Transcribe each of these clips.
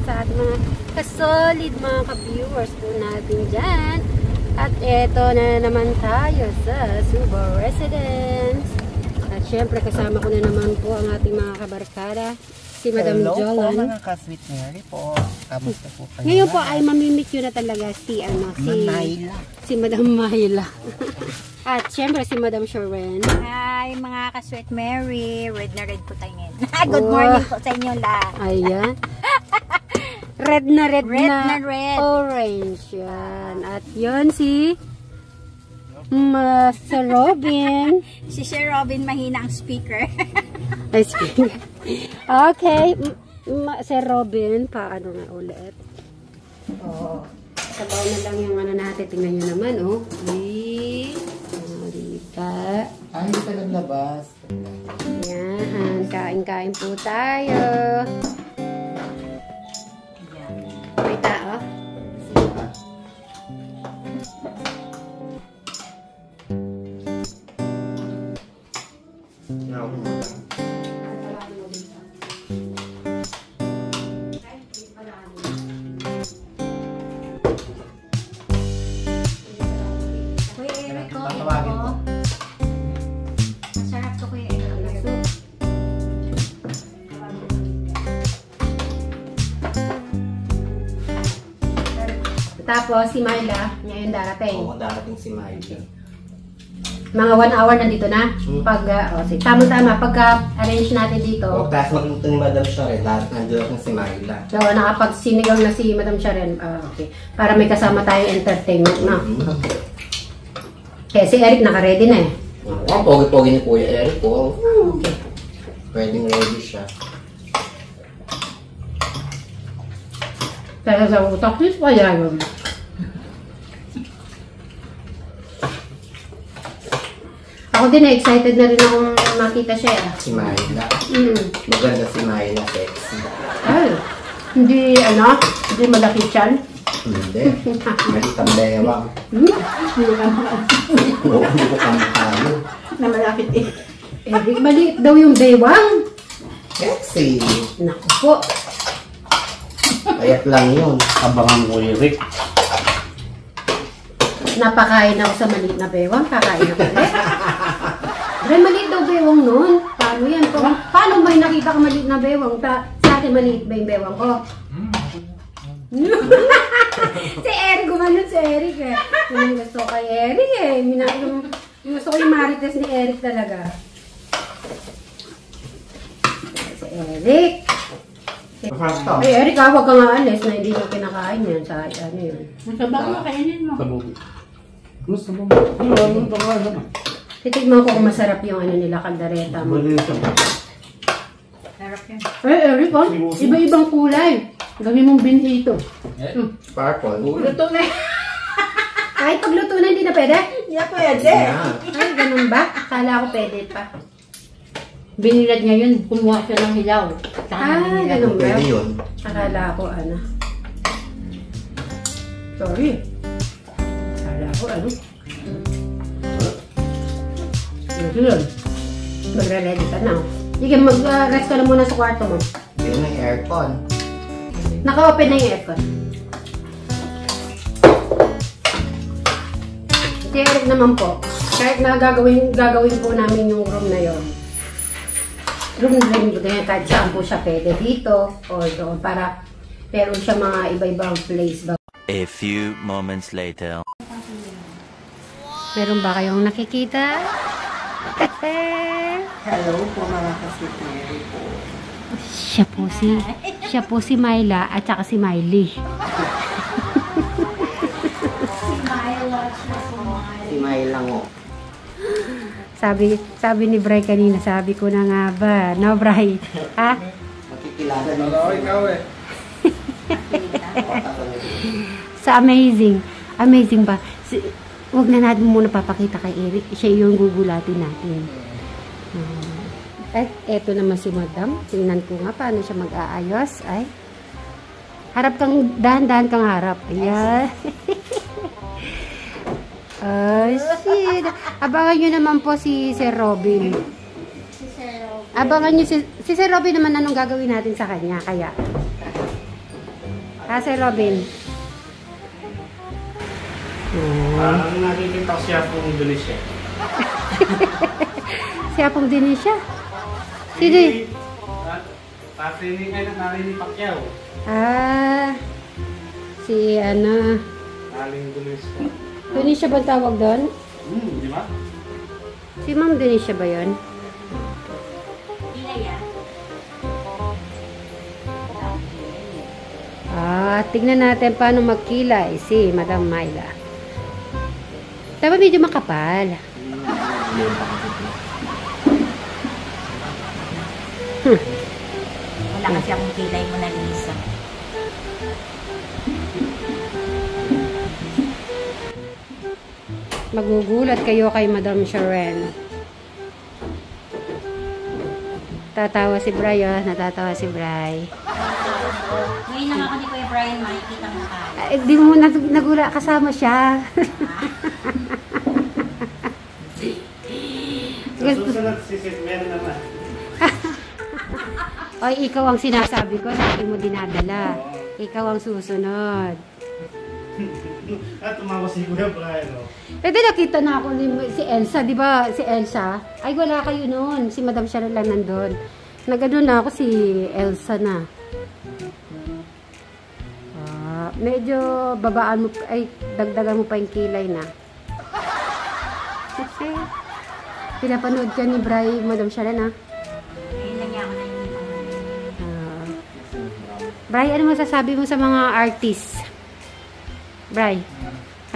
sa ating mga kasolid mga ka-viewers po natin dyan. At eto na naman tayo sa Subo Residence. At syempre kasama ko na naman po ang ating mga kabarkada. Si Madam Jolan. Hello po mga ka-Sweet Mary po. Kamusta po kayo? Ngayon po ay mamimit yun na talaga si Madam Mahila. At syempre si Madam Shoren. Hi mga ka-Sweet Mary. Red na red po tayo ngayon. Good morning po sa inyo lahat. Ayan. Red na red. Orange. Yan. At yun si Sir Robin. Si Sir Robin mahina ang speaker. Ay, speaker. Okay. Sir Robin, paano nga ulit? Oo. Sabaw na lang yung ano natin. Tingnan nyo naman, oh. Dita. Ay, hindi ka naglabas. Yan. Kain-kain po tayo. May tao? Tapos, si Myla, ngayon darating. Oo, darating si Myla. Mga 1 hour nandito na. Pag, tama-tama, pagka-arrange natin dito. O, kasi magluto ni Madam Shoren, nandito si Myla. So, nakapag-sinigang na si Madam Shoren. Okay. Para may kasama tayong entertainment, no? Kaya si Eric naka-ready na eh. Ang pogi-pogi ni Kuya Eric po. Okay. Ready siya. Pero sa utak, please pa yan. Ako din excited na rin akong makita siya. Si Myla. Maganda si Myla, sexy. Ay, hindi malaki siyan. Hindi. Maliit ang bewang. Oo, hindi ko kamukhayo. Na malaki eh. Eric, maliit daw yung bewang. Sexy. Naku po. Kayat lang yun. Abangan mo Eric. Napakain ako sa maliit na bewang. Kakain ako ulit. Pero maliit daw bewang nun. Paano yan? Paano may nakita ka maliit na bewang? Sa akin maliit ba yung bewang ko? Si Eric, gumanon si Eric eh. Yung gusto ko kay Eric eh. Yung gusto ko yung marites ni Eric talaga. Si Eric. Ay, Eric, huwag ka nga alis na hindi mo kinakain yan sa ano yun. Masabak mo, kainin mo. Titigman ko kung masarap yung ano nila, kaldereta mo. Sarap yan. Ay, Eric, iba-ibang kulay. Gawin mong binhi ito. Purple. Luto na. Kahit pagluto na, hindi na pwede? Hindi na pwede. Ay, ganun ba? Akala ko pwede pa. Binilad niya yun. Kumuha siya ng hilaw. Ganun ba? Pwede yun. Akala ko ano. Sorry. Akala ko ano. Yun. Magre-ready ka na. Sige, mag-rest ka na muna sa kwarto mo. Yun ang aircon. Naka-open na yung aircon. Si Eric naman po, kahit na gagawin po namin yung room na yon. Room din, kahit saan po siya pwede dito or doon para meron siya mga iba-ibang place ba. A few moments later. Meron ba kayong nakikita? Hello po mga ka-Sweet Mary po. Siya po si Myla at saka si Miley. Si Myla ngo. Sabi ni Bray kanina, sabi ko na nga ba, no Bray? Ha? Makikilala niyo. Hello, ikaw eh. Sa amazing ba? Huwag na natin muna papakita kay Eric. Siya yung gugulatin natin. At eto naman si Madam. Tingnan ko nga paano siya mag-aayos. Ay. Harap kang, dahan-dahan kang harap. Ayan. Shit. Abangan nyo naman po si Sir Robin. Abangan nyo si Sir Robin naman anong gagawin natin sa kanya. Kaya. Kasi Robin. Parang nakikita ko siya pong Indonesia. Siya pong din siya. Sino yun? Pati ni Pacquiao. Ah, si ano. Aling Indonesia. Indonesia ba tawag doon? Di ba? Si Ma'am Indonesia ba yun? Ah, tignan natin paano magkilay si Madam Myla. Dapat medyo makapal. Wala kasi akong kilay mo na Lisa. Magugulat kayo kay Madam Sharon. Tatawa si Bray, oh. Natatawa si Bray. Ngayon naman ako ni Kuya Brian, makikita mo tayo. Ay, di mo nagula, kasama siya. Sa susunod si Sidmer naman. Oy, ikaw ang sinasabi ko, hindi mo dinadala. Ikaw ang susunod. At tumawa si Kuya Brian. Pwede nakita na ako ni si Elsa, di ba? Si Elsa. Ay, wala kayo noon. Si Madam Sharon lang nandun. Nagano na ako si Elsa na. Medyo babaan mo, ay, dagdagan mo pa yung kilay na. Kasi, pinapanood ka ni Bray, Madam Sharon, ha? Ngayon lang niya ako na yung Bray, ano masasabi mo sa mga artists? Bray,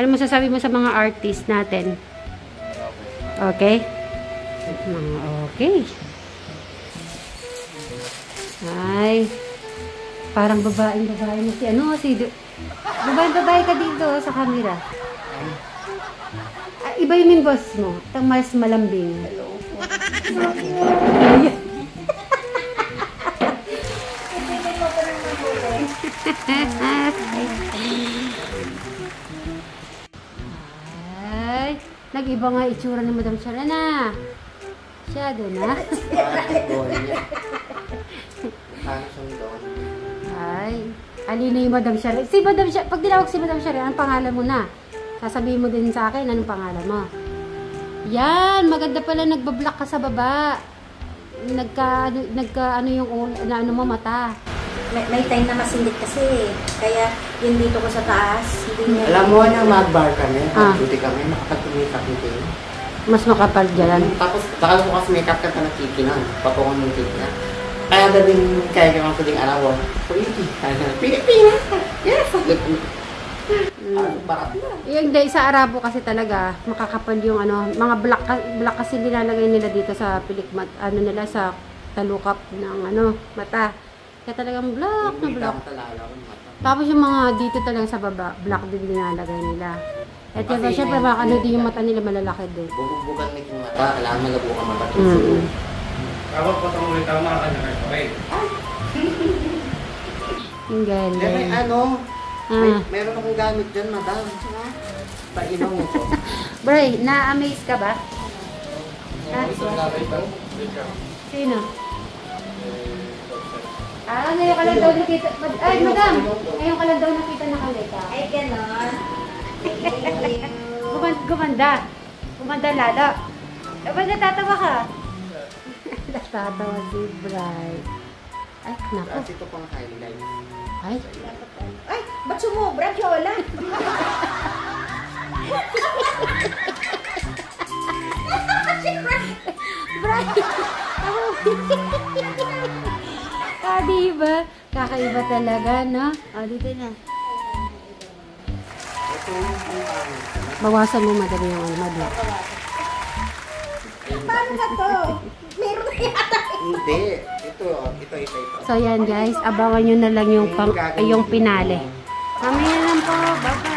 ano masasabi mo sa mga artists natin? Okay? Okay. Ay, parang babae na si ano, babae ka dito sa camera. Iba yung boss mo, itang mas malambing. Hello. Ay, nag-iba nga itsura ni Madam Sharana. Siya doon, ha? Ay, alina yung Madam Sharana. Si Madam Sharana, pag tinawag si Madam Sharana, anong pangalan mo na? Sasabihin mo din sa akin, anong pangalan mo? Yan, maganda pala nagbablock ka sa baba. Ano yung ano mo mata. May time na masindit kasi. Kaya yun dito ko sa taas. Hindi niya Alam mo na mag-bar kami, mag-duty kami, makapag-makeup nito. Mas makapal dyan. Tapos, saka bukas makeup ka na kikinan, patungan ng kikinan. Kaya na din kaya ka mga puling araw. Pilipinas ka! Yes! Yung hindi, sa Arabo kasi talaga, makakapal yung ano, mga black kasi nilalagay nila dito sa pilikmat, ano nila, sa talukap ng ano, mata. Kaya talagang black na black. Tapos yung mga dito talaga sa baba, black din nilalagay nila. At yun, syempre, ano din yung mata nila malalaki din. Bubugbugan na yung mata, alam mo labo ka mata. Kapag patang ulit ako makakanya kayo pa rin. Ang galing. Ano, meron akong gamit dyan, madam. Painom mo ko. Bray, na-amaze ka ba? Sino? Ngayon ka lang daw nakita. Ay, madam! Ngayon ka lang daw nakita na kalita. Ay, gano'n. Gumanda. Gumanda lalo. Ba't natatawa ka? Natatawa si Bray. Ay, naku. Kasi ito pang highlight. Ay. Ay, ba't sumobra, Jola? Bray! Diba? Kakaiba talaga, no? Dito na. Bawasan mo madali yung madali. Paano na to? Meron na yata. Hindi. Ito. So, yan guys. Abangan nyo na lang yung pinale. Mamaya lang po. Bye-bye.